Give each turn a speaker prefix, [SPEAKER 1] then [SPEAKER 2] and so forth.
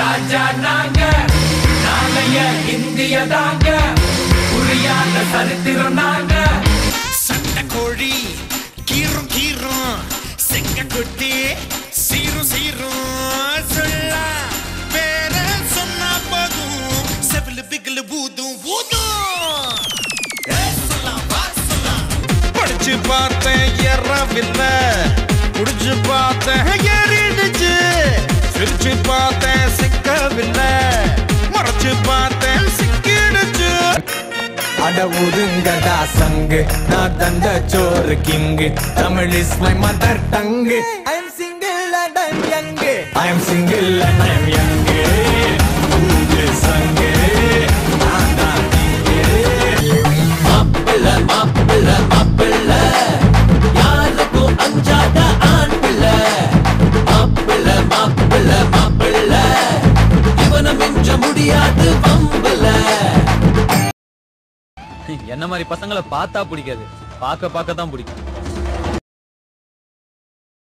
[SPEAKER 1] ராஜா நாங்க நாளைய இந்திய தாங்க புரியாத சரித்திரம் நாங்க
[SPEAKER 2] சட்ட கோழி கீரும் கீரும் செங்க குட்டி சீரும் சீரும் சொல்ல பேர சொன்னா போதும் செவிலு பிகிலு பூதும் பூதும் படிச்சு பார்த்தேன் ஏறவில்லை குடிச்சு பார்த்தேன் ஏறிடுச்சு சிரிச்சு பார்த்தேன் சிக்கவில்லை மறைச்சு பார்த்தேன் சிக்கிடுச்சு
[SPEAKER 1] அட ஒதுங்கடா சங்கு நான் தந்த சோறு king Tamil is my mother tongue I am single and I am young I am single and I am young ஊரு சங்கு நான் தான் கிங்கு மாப்பிள்ள மாப்பிள்ள மாப்பிள்ள யாருக்கும் அஞ்சாத ஆண் பிள்ளை மாப்பிள்ள மாப்பிள்ள மாப்பிள்ள இவனை மிஞ்ச முடியாது பம்பிள்ள
[SPEAKER 3] என்ன மாதிரி பசங்களை பார்த்தா பிடிக்காது, பார்க்க தான் பிடிக்கும்.